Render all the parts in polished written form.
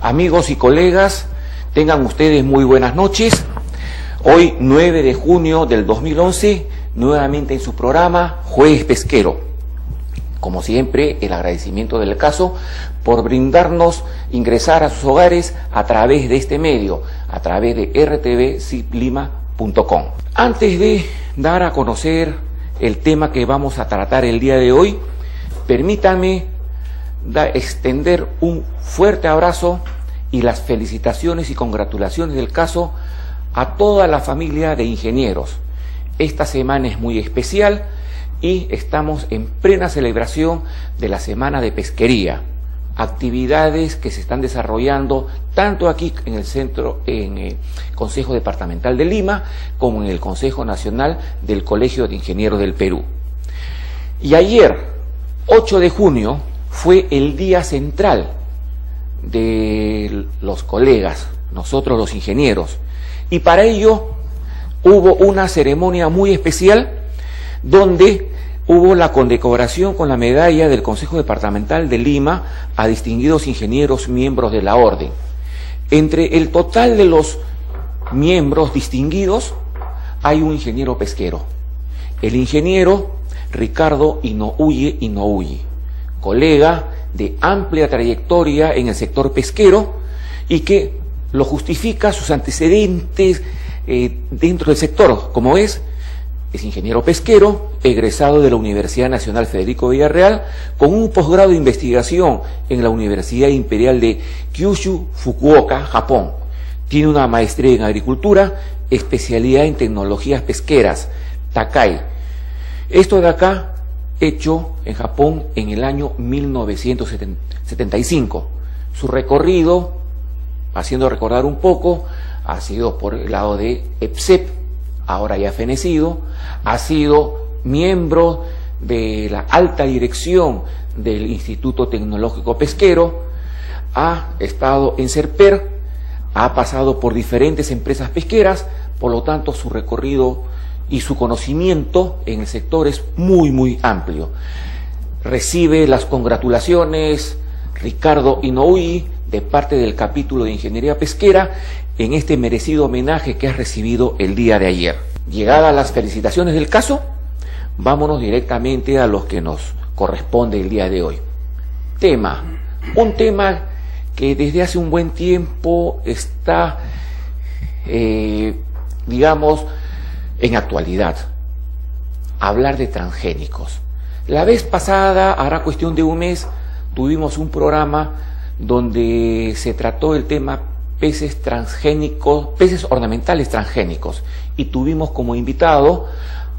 Amigos y colegas, tengan ustedes muy buenas noches. Hoy, 9 de junio del 2011, nuevamente en su programa Jueves Pesquero. Como siempre, el agradecimiento del caso por brindarnos ingresar a sus hogares a través de este medio, a través de rtvciplima.com. Antes de dar a conocer el tema que vamos a tratar el día de hoy, permítanme extender un fuerte abrazo y las felicitaciones y congratulaciones del caso a toda la familia de ingenieros. Esta semana es muy especial y estamos en plena celebración de la Semana de Pesquería, actividades que se están desarrollando tanto aquí en el centro, en el Consejo Departamental de Lima, como en el Consejo Nacional del Colegio de Ingenieros del Perú. Y ayer, 8 de junio, fue el día central de los colegas, nosotros los ingenieros, y para ello hubo una ceremonia muy especial donde hubo la condecoración con la medalla del Consejo Departamental de Lima a distinguidos ingenieros miembros de la orden. Entre el total de los miembros distinguidos hay un ingeniero pesquero, el ingeniero Ricardo Inouye, colega de amplia trayectoria en el sector pesquero y que lo justifica sus antecedentes dentro del sector, como es ingeniero pesquero, egresado de la Universidad Nacional Federico Villarreal, con un posgrado de investigación en la Universidad Imperial de Kyushu, Fukuoka, Japón. Tiene una maestría en agricultura, especialidad en tecnologías pesqueras, Takai. Esto de acá, hecho en Japón en el año 1975. Su recorrido, haciendo recordar un poco, ha sido por el lado de EPSEP, ahora ya fenecido, ha sido miembro de la alta dirección del Instituto Tecnológico Pesquero, ha estado en Serper, ha pasado por diferentes empresas pesqueras, por lo tanto su recorrido y su conocimiento en el sector es muy amplio. Recibe las congratulaciones Ricardo Inouye de parte del capítulo de Ingeniería Pesquera en este merecido homenaje que has recibido el día de ayer. Llegadas las felicitaciones del caso, vámonos directamente a lo que nos corresponde el día de hoy. Un tema que desde hace un buen tiempo está, digamos, en actualidad. Hablar de transgénicos. La vez pasada, hará cuestión de un mes, tuvimos un programa donde se trató el tema peces transgénicos, peces ornamentales transgénicos, y tuvimos como invitado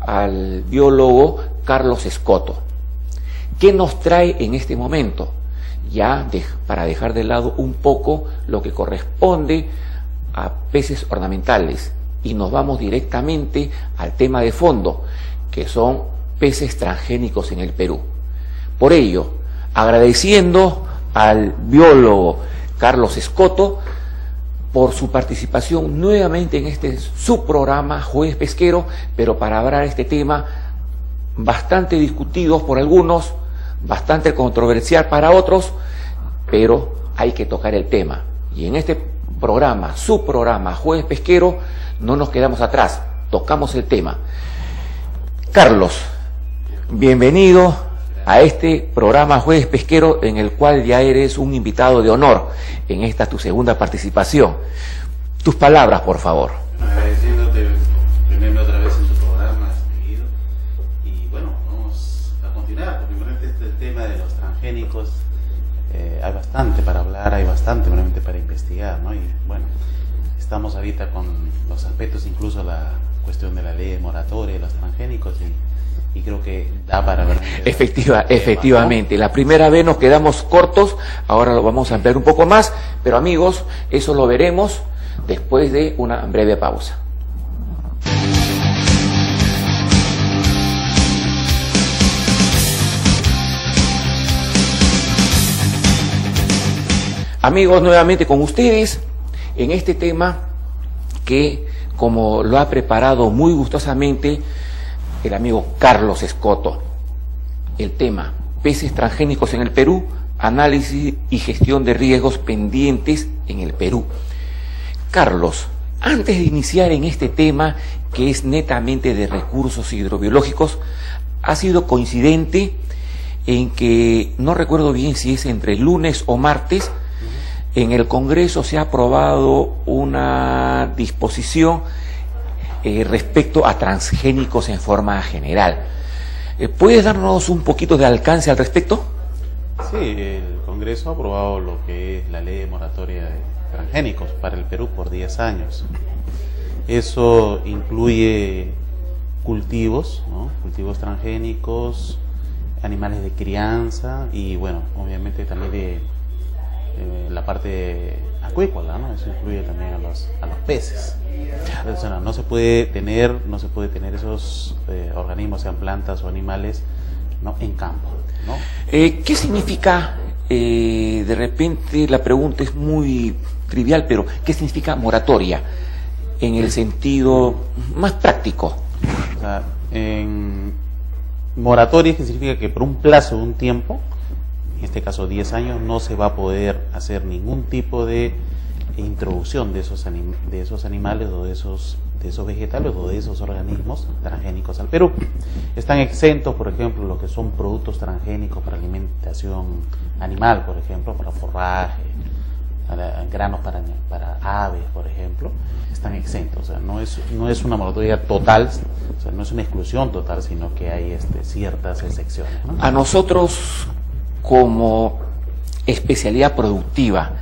al biólogo Carlos Escoto. ¿Qué nos trae en este momento? Para dejar de lado un poco lo que corresponde a peces ornamentales, y nos vamos directamente al tema de fondo, que son peces transgénicos en el Perú. Por ello, agradeciendo al biólogo Carlos Escoto por su participación nuevamente en este subprograma Jueves Pesquero, pero para hablar de este tema bastante discutido por algunos, bastante controversial para otros, pero hay que tocar el tema. Y en este programa, subprograma Jueves Pesquero, no nos quedamos atrás, tocamos el tema. Carlos, bienvenido a este programa Jueves Pesquero, en el cual ya eres un invitado de honor en esta tu segunda participación. Tus palabras, por favor. Agradeciéndote tenerme otra vez en tu programa, querido. Y bueno, vamos a continuar, porque realmente el tema de los transgénicos, hay bastante para hablar, hay bastante realmente para investigar, ¿no? Y bueno, estamos ahorita con los aspectos, incluso la cuestión de la ley de moratoria de los transgénicos, y creo que da para ver. Efectivamente, ¿no? La primera vez nos quedamos cortos, ahora lo vamos a ampliar un poco más, pero amigos, eso lo veremos después de una breve pausa. Amigos, nuevamente con ustedes en este tema que, como lo ha preparado muy gustosamente el amigo Carlos Escoto, el tema peces transgénicos en el Perú, análisis y gestión de riesgos pendientes en el Perú. Carlos, antes de iniciar en este tema que es netamente de recursos hidrobiológicos, ha sido coincidente en que, no recuerdo bien si es entre lunes o martes, en el Congreso se ha aprobado una disposición respecto a transgénicos en forma general. ¿Puedes darnos un poquito de alcance al respecto? Sí, el Congreso ha aprobado lo que es la ley de moratoria de transgénicos para el Perú por 10 años. Eso incluye cultivos, ¿no? Cultivos transgénicos, animales de crianza y, bueno, obviamente también de la parte acuícola, ¿no? Eso incluye también a los peces. Entonces, no se puede tener esos organismos, sean plantas o animales, ¿no? En campo, ¿no? ¿Qué significa, de repente la pregunta es muy trivial, pero ¿qué significa moratoria en el sentido más práctico? O sea, en moratoria significa que por un plazo de un tiempo, en este caso 10 años, no se va a poder hacer ningún tipo de introducción de esos animales o de esos vegetales o de esos organismos transgénicos al Perú. Están exentos, por ejemplo, lo que son productos transgénicos para alimentación animal, por ejemplo, para forraje, granos para aves, por ejemplo, están exentos. O sea, no es una moratoria total, o sea, no es una exclusión total, sino que hay ciertas excepciones, ¿no? A nosotros, como especialidad productiva,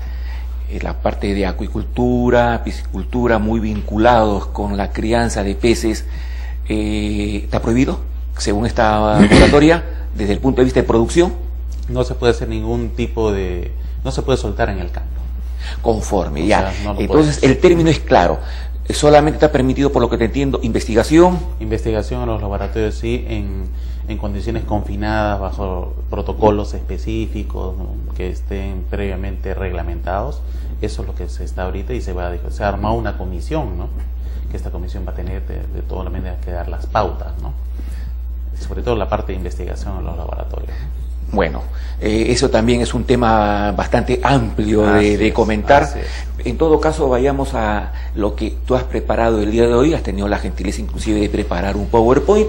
la parte de acuicultura, piscicultura, muy vinculados con la crianza de peces, ¿está prohibido, según esta moratoria, desde el punto de vista de producción? No se puede hacer ningún tipo de... no se puede soltar en el campo. Conforme, O ya. sea, no Entonces, el término es claro. Solamente está permitido, por lo que te entiendo, investigación. Investigación en los laboratorios, sí, en condiciones confinadas, bajo protocolos específicos, ¿no? Que estén previamente reglamentados. Eso es lo que se está ahorita y se ha armado una comisión, ¿no? Que esta comisión va a tener de todas las maneras que dar las pautas, ¿no? Sobre todo la parte de investigación en los laboratorios. Bueno, eso también es un tema bastante amplio de comentar. En todo caso, vayamos a lo que tú has preparado el día de hoy. Has tenido la gentileza inclusive de preparar un PowerPoint,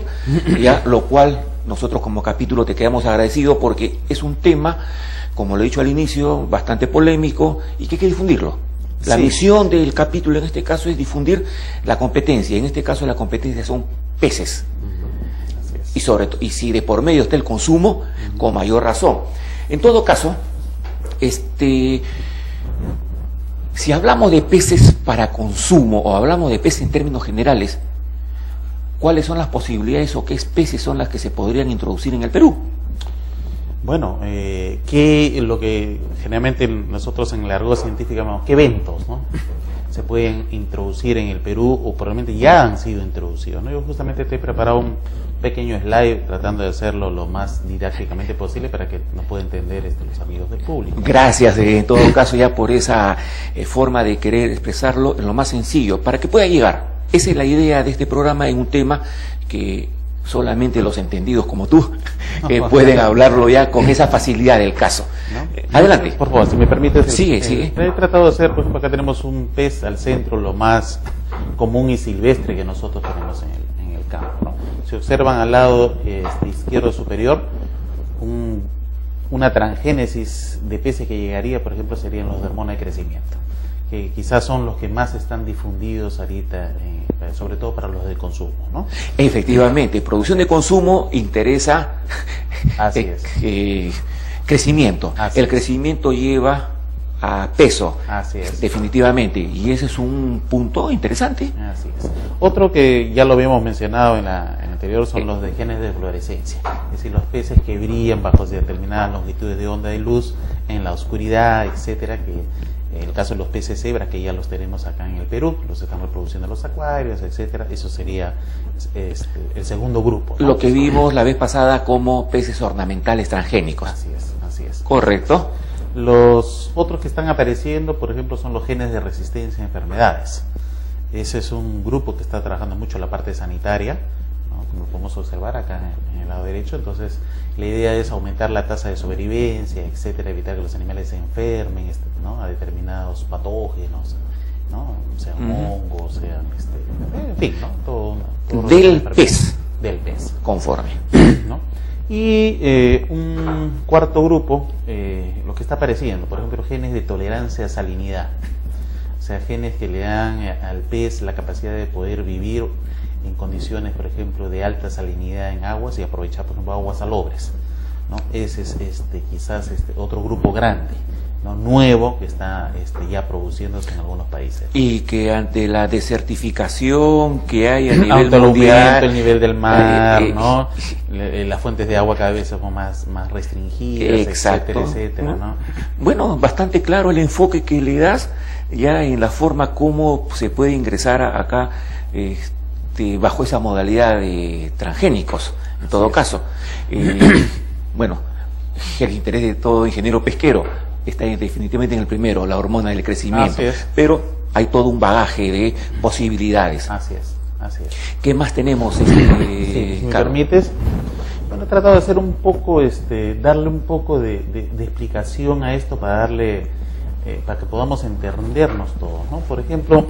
ya, lo cual nosotros como capítulo te quedamos agradecidos porque es un tema, como lo he dicho al inicio, bastante polémico y que hay que difundirlo. La misión del capítulo en este caso es difundir la competencia. En este caso la competencia son peces. Y sobre todo, y si de por medio está el consumo, con mayor razón. En todo caso, si hablamos de peces para consumo o hablamos de peces en términos generales, ¿cuáles son las posibilidades o qué especies son las que se podrían introducir en el Perú? Bueno, lo que generalmente nosotros en la argot científica llamamos, ¿qué eventos, no? Se pueden introducir en el Perú o probablemente ya han sido introducidos, ¿no? Yo justamente te he preparado un pequeño slide tratando de hacerlo lo más didácticamente posible para que nos puedan entender los amigos del público. Gracias, en todo caso, ya por esa forma de querer expresarlo en lo más sencillo, para que pueda llegar. Esa es la idea de este programa, en un tema que solamente los entendidos como tú pueden hablarlo ya con esa facilidad del caso. ¿No? Adelante. Por favor, si me permites. Sigue. He tratado de hacer, por ejemplo, acá tenemos un pez al centro, lo más común y silvestre que nosotros tenemos en el campo, ¿no? Si observan al lado izquierdo superior, una transgénesis de peces que llegaría, por ejemplo, serían los de hormona de crecimiento, que quizás son los que más están difundidos ahorita, sobre todo para los de consumo, ¿no? Efectivamente, producción de consumo interesa crecimiento. El crecimiento lleva a peso, definitivamente, y ese es un punto interesante. Así es. Otro que ya lo habíamos mencionado en el anterior son los de genes de fluorescencia, es decir, los peces que brillan bajo determinadas longitudes de onda de luz en la oscuridad, etcétera, que en el caso de los peces cebra, que ya los tenemos acá en el Perú, los están reproduciendo en los acuarios, etcétera, eso sería el segundo grupo, ¿no? Lo que vimos la vez pasada como peces ornamentales transgénicos. Así es. Correcto. Los otros que están apareciendo, por ejemplo, son los genes de resistencia a enfermedades. Ese es un grupo que está trabajando mucho la parte sanitaria, ¿no? como podemos observar acá en el lado derecho. Entonces la idea es aumentar la tasa de sobrevivencia, etcétera, evitar que los animales se enfermen, ¿no?, a determinados patógenos, ¿no?, sean hongos, sean, en fin, ¿no?, todo del pez. Del pez. Conforme. ¿No? Y un cuarto grupo, lo que está apareciendo, por ejemplo, genes de tolerancia a salinidad. O sea, genes que le dan al pez la capacidad de poder vivir en condiciones, por ejemplo, de alta salinidad en aguas y aprovechar, por ejemplo, aguas salobres, ¿no? Ese es quizás otro grupo grande, ¿no?, nuevo, que está ya produciéndose en algunos países. Y que ante la desertificación que hay a nivel mundial, el nivel del mar, ¿no?, las fuentes de agua cada vez son más restringidas, exacto, etcétera, ¿no? Bueno, bastante claro el enfoque que le das ya en la forma como se puede ingresar acá bajo esa modalidad de transgénicos, en todo caso. Bueno, el interés de todo ingeniero pesquero está definitivamente en el primero, la hormona del crecimiento, pero hay todo un bagaje de posibilidades. Así es. ¿Qué más tenemos, si me permites? Bueno, he tratado de hacer un poco, darle un poco de explicación a esto para que podamos entendernos todos, ¿no? Por ejemplo,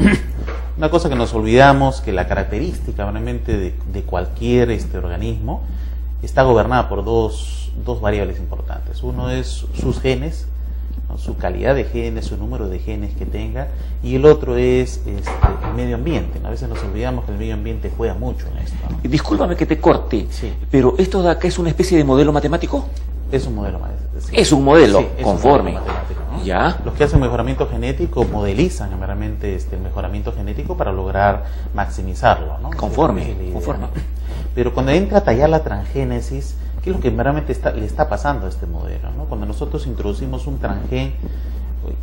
una cosa que nos olvidamos, que la característica realmente de cualquier organismo está gobernada por dos variables importantes. Uno es sus genes, ¿no?, su calidad de genes, su número de genes que tenga, y el otro es el medio ambiente, ¿no? A veces nos olvidamos que el medio ambiente juega mucho en esto, ¿no? Discúlpame que te corte, pero ¿esto de acá es una especie de modelo matemático? Es un modelo matemático. Sí. Es un modelo, sí, conforme. Un modelo matemático, ¿no? Ya. Los que hacen mejoramiento genético modelizan realmente el mejoramiento genético para lograr maximizarlo, ¿no? Conforme. Pero cuando entra a tallar la transgénesis, ¿qué es lo que realmente le está pasando a este modelo, ¿no? Cuando nosotros introducimos un transgen,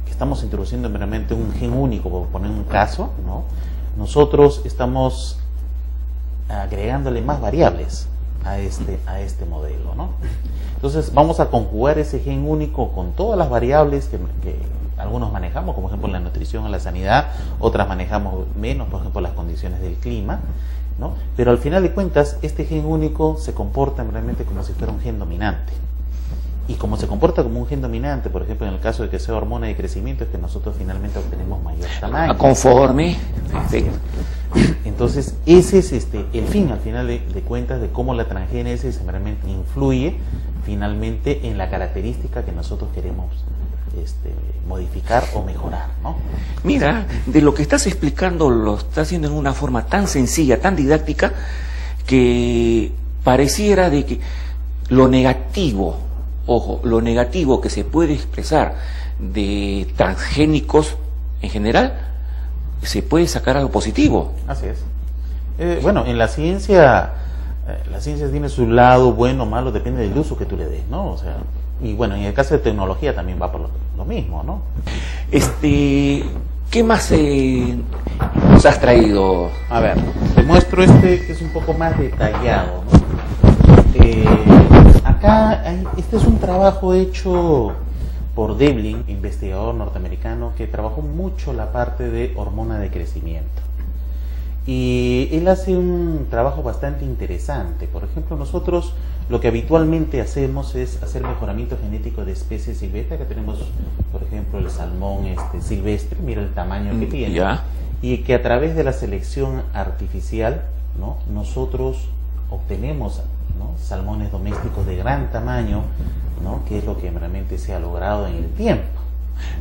que estamos introduciendo realmente un gen único, por poner un caso, ¿no?, nosotros estamos agregándole más variables a este modelo, ¿no? Entonces vamos a conjugar ese gen único con todas las variables que algunos manejamos, como por ejemplo la nutrición o la sanidad, otras manejamos menos, por ejemplo las condiciones del clima, ¿no? Pero al final de cuentas este gen único se comporta realmente como si fuera un gen dominante. Y como se comporta como un gen dominante, por ejemplo en el caso de que sea hormona de crecimiento, es que nosotros finalmente obtenemos mayor tamaño. Conforme. Sí. Entonces ese es el fin al final de cuentas de cómo la transgénesis realmente influye finalmente en la característica que nosotros queremos modificar o mejorar, ¿no? Mira, de lo que estás explicando lo estás haciendo en una forma tan sencilla, tan didáctica, que pareciera de que lo negativo, ojo, lo negativo que se puede expresar de transgénicos en general, se puede sacar algo positivo. Así es. Bueno, en la ciencia tiene su lado bueno o malo, depende del uso que tú le des, ¿no? O sea, y bueno, en el caso de tecnología también va por lo mismo, ¿no? ¿Qué más nos has traído? A ver, te muestro que es un poco más detallado, ¿no? Acá este es un trabajo hecho por Devlin, investigador norteamericano, que trabajó mucho la parte de hormona de crecimiento. Y él hace un trabajo bastante interesante. Por ejemplo, nosotros lo que habitualmente hacemos es hacer mejoramiento genético de especies silvestres. Acá tenemos, por ejemplo, el salmón silvestre, mira el tamaño que tiene. Ya. Y que a través de la selección artificial, ¿no?, nosotros obtenemos, ¿no?, salmones domésticos de gran tamaño, ¿no?, que es lo que realmente se ha logrado en el tiempo.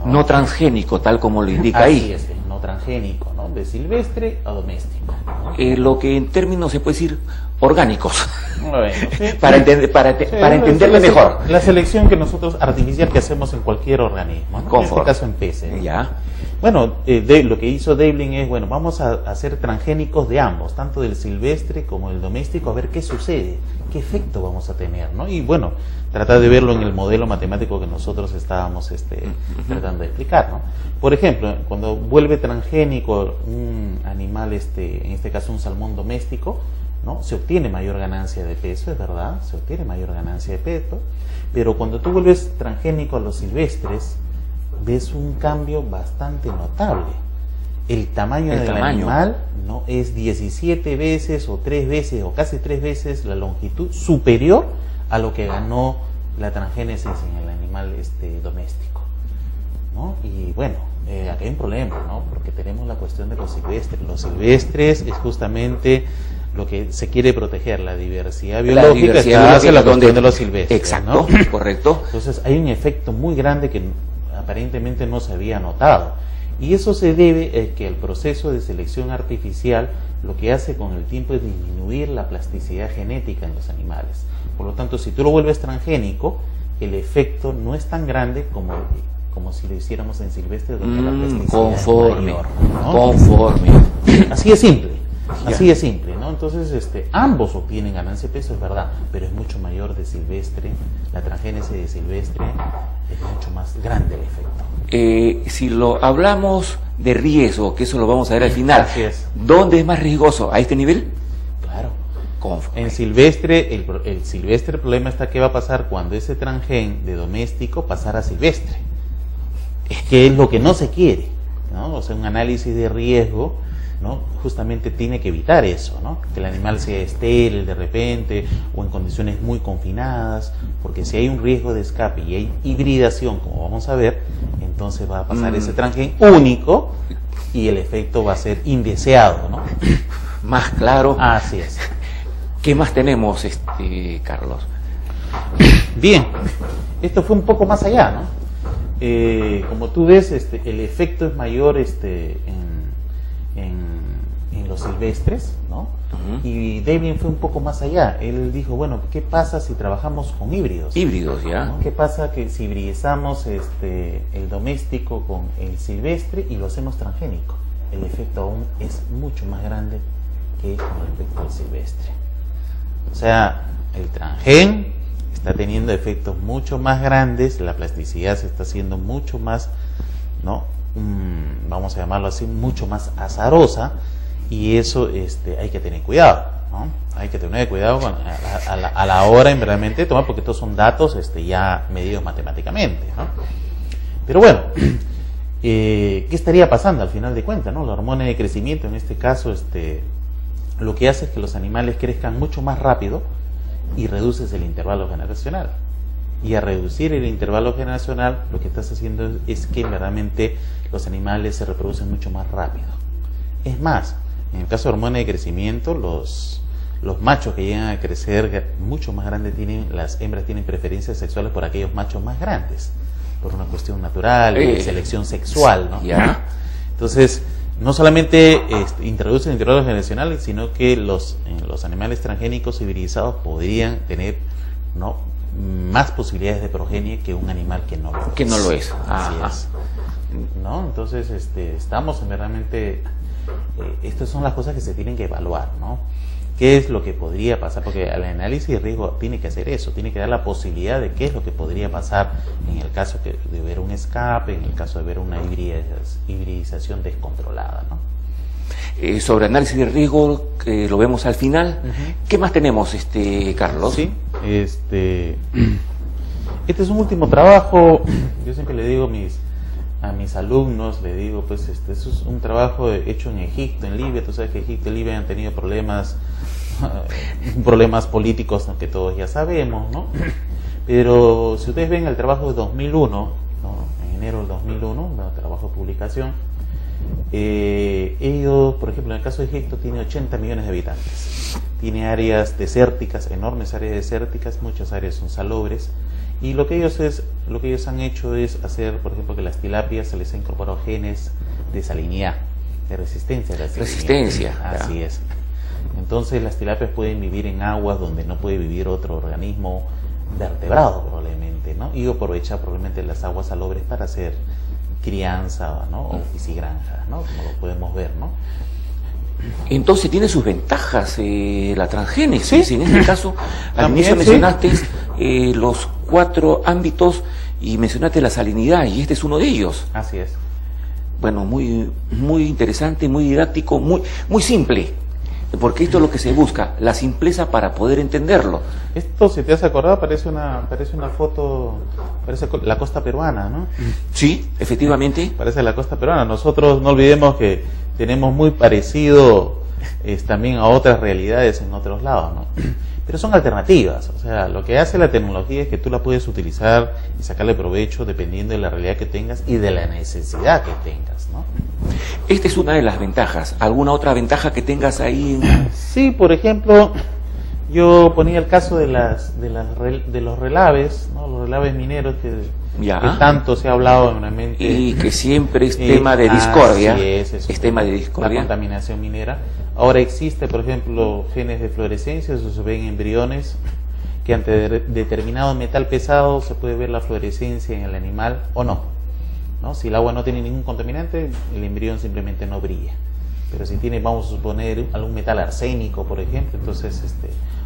No transgénico, tal como lo indica ahí. Así es, no transgénico, ¿no?, de silvestre a doméstico, ¿no? Lo que en términos se puede decir orgánicos. Bueno, sí, para entenderle mejor. La selección que nosotros artificial que hacemos en cualquier organismo, ¿no? En este caso en peces. Ya. Bueno, lo que hizo Devlin es, bueno, vamos a hacer transgénicos de ambos, tanto del silvestre como del doméstico, a ver qué sucede, qué efecto vamos a tener, ¿no? Y bueno, tratar de verlo en el modelo matemático que nosotros estábamos tratando de explicar, ¿no? Por ejemplo, cuando vuelve transgénico un animal, en este caso un salmón doméstico, ¿no?, se obtiene mayor ganancia de peso, es verdad, se obtiene mayor ganancia de peso, pero cuando tú vuelves transgénico a los silvestres, ves un cambio bastante notable. el tamaño del animal no es 17 veces o 3 veces o casi 3 veces la longitud superior a lo que ganó la transgénesis en el animal doméstico, ¿no? Y bueno, aquí hay un problema, ¿no? Porque tenemos la cuestión de los silvestres. Los silvestres es justamente lo que se quiere proteger, la diversidad biológica, está hacia la cuestión de los silvestres. Exacto, ¿no? Correcto. Entonces hay un efecto muy grande que aparentemente no se había notado. Y eso se debe a que el proceso de selección artificial lo que hace con el tiempo es disminuir la plasticidad genética en los animales. Por lo tanto, si tú lo vuelves transgénico, el efecto no es tan grande como si lo hiciéramos en silvestre, donde la plasticidad es mayor, ¿no? Conforme. Así es simple. Así es simple, ¿no? Entonces, ambos obtienen ganancia de peso, es verdad, pero es mucho mayor de silvestre, la transgénesis de silvestre es mucho más grande el efecto. Si lo hablamos de riesgo, que eso lo vamos a ver al final, Así es. ¿Dónde es más riesgoso? ¿A este nivel? Claro. En silvestre, el silvestre, el problema está qué va a pasar cuando ese transgén de doméstico pasara a silvestre. Que es lo que no se quiere, ¿no? O sea, un análisis de riesgo, ¿no? Justamente tiene que evitar eso, ¿no? Que el animal sea estéril de repente o en condiciones muy confinadas, porque si hay un riesgo de escape y hay hibridación, como vamos a ver, entonces va a pasar ese transgén único y el efecto va a ser indeseado, ¿no? Más claro. Así es. ¿Qué más tenemos, Carlos? Bien, esto fue un poco más allá, ¿no? Como tú ves, el efecto es mayor en los silvestres, ¿no? Y David fue un poco más allá. Él dijo, bueno, ¿qué pasa si trabajamos con híbridos? Híbridos, ya. ¿No? ¿Qué pasa que si hibridizamos el doméstico con el silvestre y lo hacemos transgénico? El efecto aún es mucho más grande que con respecto al silvestre. O sea, el transgén está teniendo efectos mucho más grandes, la plasticidad se está haciendo mucho más, ¿no? Vamos a llamarlo así, mucho más azarosa, y eso hay que tener cuidado, ¿no? Hay que tener cuidado a la hora en realmente tomar, porque estos son datos ya medidos matemáticamente, ¿no? Pero bueno, ¿qué estaría pasando al final de cuentas, ¿no? La hormona de crecimiento, en este caso, lo que hace es que los animales crezcan mucho más rápido y reduces el intervalo generacional. Y a reducir el intervalo generacional, lo que estás haciendo es que verdaderamente los animales se reproducen mucho más rápido. Es más, en el caso de hormona de crecimiento, los machos que llegan a crecer mucho más grandes, las hembras tienen preferencias sexuales por aquellos machos más grandes, por una cuestión natural, de selección sexual, ¿no? Ya. Entonces, no solamente introducen el intervalo generacional, sino que los animales transgénicos hibridizados podrían tener, ¿no?, más posibilidades de progenie que un animal que no lo es. Que no lo es. Así es. ¿No? Entonces, estamos en realmente... estas son las cosas que se tienen que evaluar, ¿no? ¿Qué es lo que podría pasar? Porque el análisis de riesgo tiene que hacer eso, tiene que dar la posibilidad de qué es lo que podría pasar en el caso de ver un escape, en el caso de ver una hibridización descontrolada, ¿no? Sobre análisis de riesgo, lo vemos al final. ¿Qué más tenemos, Carlos? Sí, este es un último trabajo. Yo siempre le digo a mis alumnos, le digo, pues eso es un trabajo hecho en Egipto, en Libia. Tú sabes que Egipto y Libia han tenido problemas políticos, que todos ya sabemos, ¿no? Pero si ustedes ven el trabajo de 2001, ¿no?, en enero del 2001, el trabajo de publicación, ellos, por ejemplo, en el caso de Egipto, tiene 80 millones de habitantes, tiene áreas desérticas, enormes áreas desérticas, muchas áreas son salobres, y lo que ellos han hecho es hacer, por ejemplo, que las tilapias se les ha incorporado genes de salinidad, de resistencia a la salinidad. Resistencia. Así es. Entonces las tilapias pueden vivir en aguas donde no puede vivir otro organismo vertebrado probablemente, ¿no? Y aprovechar probablemente las aguas salobres para hacer crianza, ¿no?, o piscigranja, ¿no?, como lo podemos ver, ¿no? Entonces tiene sus ventajas la transgénesis. Sí. En este caso, al inicio mencionaste los 4 ámbitos y mencionaste la salinidad, y este es uno de ellos. Así es. Bueno, muy interesante, muy didáctico, muy simple. porque esto es lo que se busca, la simpleza para poder entenderlo. Esto, si te has acordado, parece una foto, parece la costa peruana, ¿no? Sí, efectivamente. Parece la costa peruana. Nosotros no olvidemos que tenemos muy parecido también a otras realidades en otros lados, ¿no? Pero son alternativas, o sea, lo que hace la tecnología es que tú la puedes utilizar y sacarle provecho dependiendo de la realidad que tengas y de la necesidad que tengas, ¿no? Esta es una de las ventajas. ¿Alguna otra ventaja que tengas ahí? Sí, por ejemplo, yo ponía el caso de los relaves, ¿no? Los relaves mineros que tanto se ha hablado en la mente. Y que siempre es tema de discordia. Es tema de discordia. La contaminación minera. Ahora existe, por ejemplo, genes de fluorescencia, eso se ve en embriones, que ante determinado metal pesado se puede ver la fluorescencia en el animal o no. Si el agua no tiene ningún contaminante, el embrión simplemente no brilla. Pero si tiene, vamos a suponer, algún metal arsénico, por ejemplo, entonces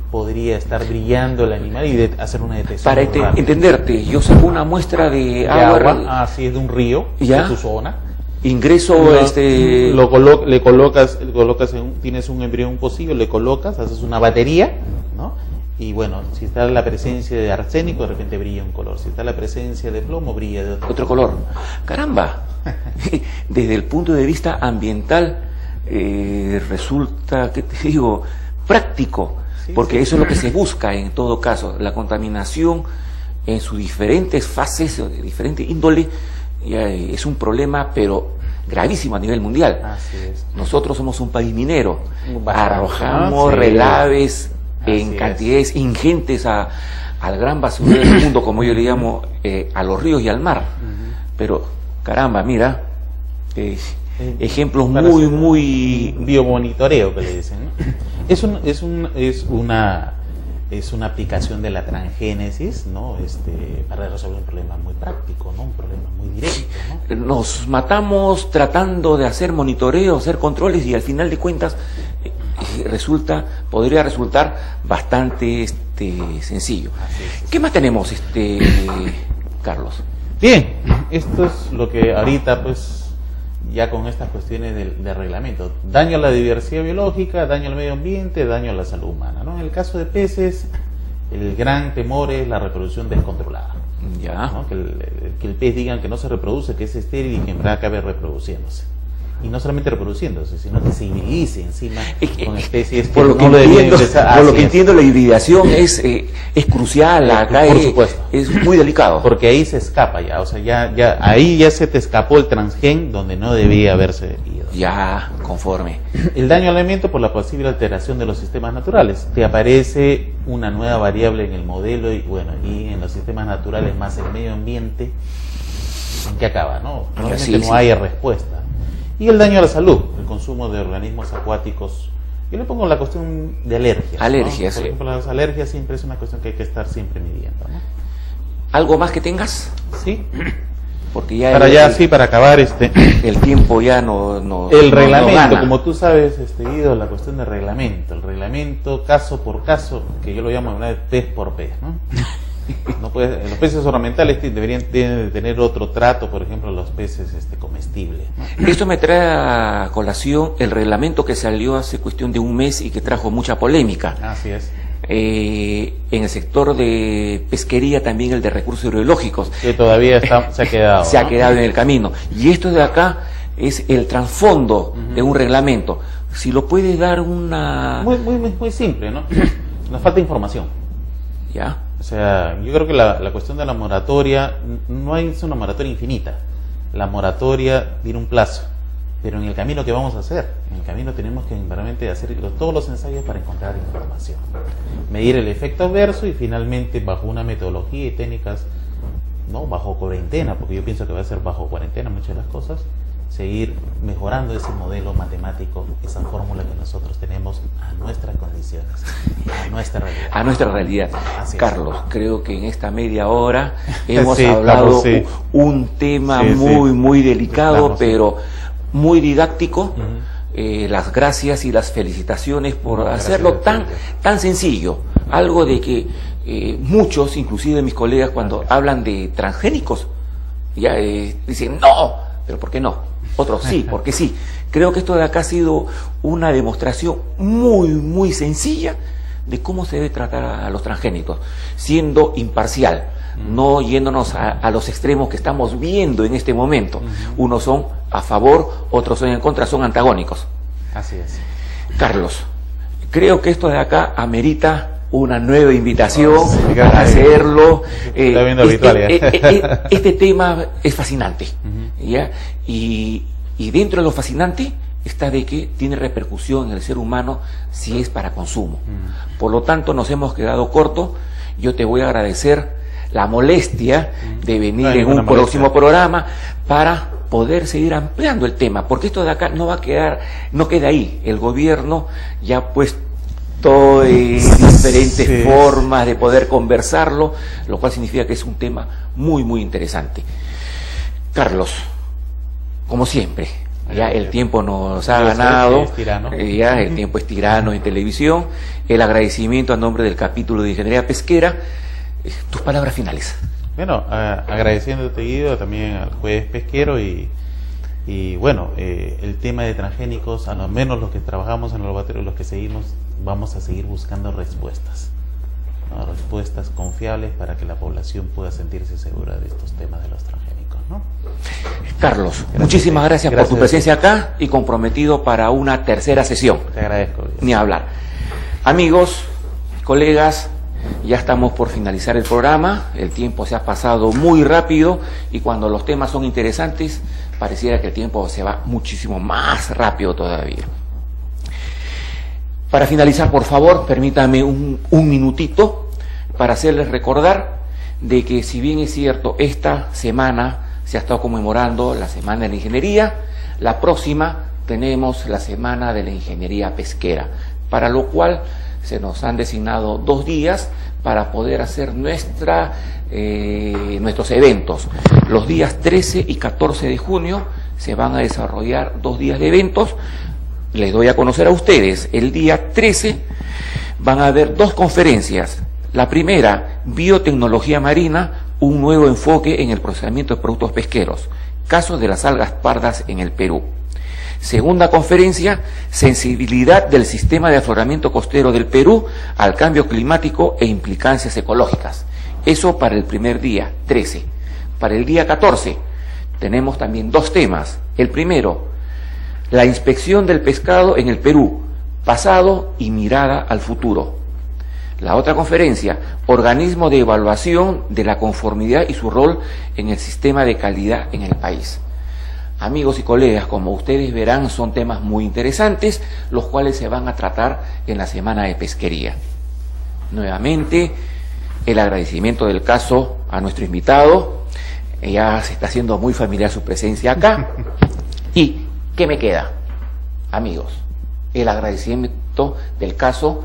podría estar brillando el animal y hacer una detección. Para entenderte, yo saco una muestra de agua. Así es, de un río, ¿ya? De tu zona. Ingreso, le colocas tienes un embrión pocillo, le colocas, haces una batería, ¿no? Y bueno, si está la presencia de arsénico, de repente brilla un color. Si está la presencia de plomo, brilla de otro color. Caramba, desde el punto de vista ambiental resulta, ¿qué te digo?, práctico, porque eso es lo que se busca en todo caso, la contaminación en sus diferentes fases, de diferente índole. Es un problema, pero gravísimo a nivel mundial. Así es. Nosotros somos un país minero, arrojamos relaves en cantidades ingentes al gran basurero del mundo, como yo le llamo, a los ríos y al mar. Pero caramba, mira, ejemplos muy biomonitoreo que le dicen, ¿no? Es una aplicación de la transgénesis, ¿no? Para resolver un problema muy práctico, ¿no? Un problema muy directo, ¿no? Nos matamos tratando de hacer monitoreo, hacer controles, y al final de cuentas podría resultar bastante sencillo. ¿Qué más tenemos, Carlos? Bien, esto es lo que ahorita, pues, ya con estas cuestiones de reglamento. Daño a la diversidad biológica, daño al medio ambiente, daño a la salud humana, ¿no? En el caso de peces, el gran temor es la reproducción descontrolada. Ya. ¿No? Que el pez digan que no se reproduce, que es estéril y que en verdad acabe reproduciéndose. Y no solamente reproduciéndose, sino que se hibridice encima con especies que por lo que entiendo, la hibridación es crucial, acá por supuesto. Es muy delicado. Porque ahí se escapa ya, o sea, ahí ya se te escapó el transgen donde no debía haberse ido. Ya, conforme. El daño al alimento por la posible alteración de los sistemas naturales. Te aparece una nueva variable en el modelo y en los sistemas naturales más el medio ambiente, ¿en qué acaba? Normalmente no hay respuesta. Y el daño a la salud, el consumo de organismos acuáticos. Yo le pongo la cuestión de alergias. Alergias, Por ejemplo, las alergias siempre es una cuestión que hay que estar siempre midiendo, ¿no? ¿Algo más que tengas? Sí. Porque ya para acabar el tiempo ya no el reglamento, no como tú sabes, Guido, la cuestión del reglamento, el reglamento caso por caso, que yo lo llamo una vez pez por pez, ¿no? Los peces ornamentales deberían tener otro trato, por ejemplo, los peces comestibles, ¿no? Esto me trae a colación el reglamento que salió hace cuestión de un mes y que trajo mucha polémica. Así es. En el sector de pesquería también el de recursos hidrológicos. Que todavía se ha quedado. Se ha quedado en el camino. Y esto de acá es el trasfondo de un reglamento. Si lo puedes dar una... Muy simple, ¿no? Nos falta información. ¿Ya? O sea, yo creo que la cuestión de la moratoria, no es una moratoria infinita. La moratoria tiene un plazo. Pero en el camino que vamos a hacer, en el camino tenemos que realmente hacer todos los ensayos para encontrar información, medir el efecto adverso y finalmente bajo una metodología y técnicas, no bajo cuarentena, porque yo pienso que va a ser bajo cuarentena muchas de las cosas, seguir mejorando ese modelo matemático, esa fórmula que nosotros tenemos a nuestras condiciones, a nuestra realidad. A nuestra realidad. Carlos, creo que en esta media hora hemos sí, hablado Carlos, un tema muy delicado, pero muy didáctico. Las gracias y las felicitaciones por hacerlo tan sencillo. Algo de que muchos, inclusive mis colegas, cuando hablan de transgénicos, ya dicen no, pero ¿por qué no? otros sí, porque sí. Creo que esto de acá ha sido una demostración muy sencilla de cómo se debe tratar a los transgénicos, siendo imparcial, no yéndonos a los extremos que estamos viendo en este momento. Unos son a favor, otros son en contra, son antagónicos. Así es. Carlos, creo que esto de acá amerita una nueva invitación para hacerlo. Este tema es fascinante, ¿ya? Y dentro de lo fascinante está de que tiene repercusión en el ser humano si es para consumo. Por lo tanto, nos hemos quedado cortos. Yo te voy a agradecer la molestia de venir en un próximo programa para poder seguir ampliando el tema, porque esto de acá no va a quedar, no queda ahí. El gobierno ya ha puesto diferentes formas de poder conversarlo, lo cual significa que es un tema muy interesante. Carlos, como siempre, ya el tiempo nos ha ganado, ya el tiempo es tirano en televisión. El agradecimiento a nombre del capítulo de Ingeniería Pesquera. Tus palabras finales. Bueno, agradeciéndote, Guido, también al juez pesquero y bueno, el tema de transgénicos, a lo menos los que trabajamos en el laboratorio, los que seguimos, vamos a seguir buscando respuestas, ¿no? Respuestas confiables para que la población pueda sentirse segura de estos temas de los transgénicos, ¿no? Carlos, muchísimas gracias por tu presencia acá y comprometido para una tercera sesión. Te agradezco. Ni hablar. Amigos, colegas, ya estamos por finalizar el programa. El tiempo se ha pasado muy rápido y cuando los temas son interesantes pareciera que el tiempo se va muchísimo más rápido todavía. Para finalizar, por favor, permítame un minutito para hacerles recordar de que, si bien es cierto, esta semana se ha estado conmemorando la Semana de la Ingeniería, la próxima tenemos la Semana de la Ingeniería Pesquera, para lo cual se nos han designado 2 días para poder hacer nuestros eventos. Los días 13 y 14 de junio se van a desarrollar 2 días de eventos. Les doy a conocer a ustedes. El día 13 van a haber 2 conferencias. La primera, Biotecnología Marina, un nuevo enfoque en el procesamiento de productos pesqueros, casos de las algas pardas en el Perú. Segunda conferencia, sensibilidad del sistema de afloramiento costero del Perú al cambio climático e implicancias ecológicas. Eso para el primer día, 13. Para el día 14 tenemos también 2 temas. El primero, la inspección del pescado en el Perú, pasado y mirada al futuro. La otra conferencia, organismo de evaluación de la conformidad y su rol en el sistema de calidad en el país. Amigos y colegas, como ustedes verán, son temas muy interesantes, los cuales se van a tratar en la Semana de Pesquería. Nuevamente, el agradecimiento del caso a nuestro invitado. Ya se está haciendo muy familiar su presencia acá. ¿Y qué me queda? Amigos, el agradecimiento del caso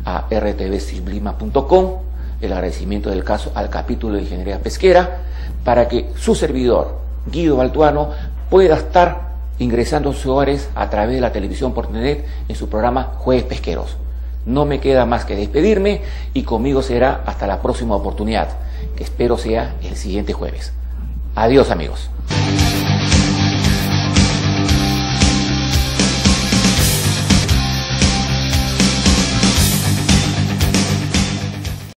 a rtvciblima.com, el agradecimiento del caso al capítulo de Ingeniería Pesquera, para que su servidor, Guido Baltuano, pueda estar ingresando sus hogares a través de la televisión por internet en su programa Jueves Pesqueros. No me queda más que despedirme y conmigo será hasta la próxima oportunidad, que espero sea el siguiente jueves. Adiós, amigos.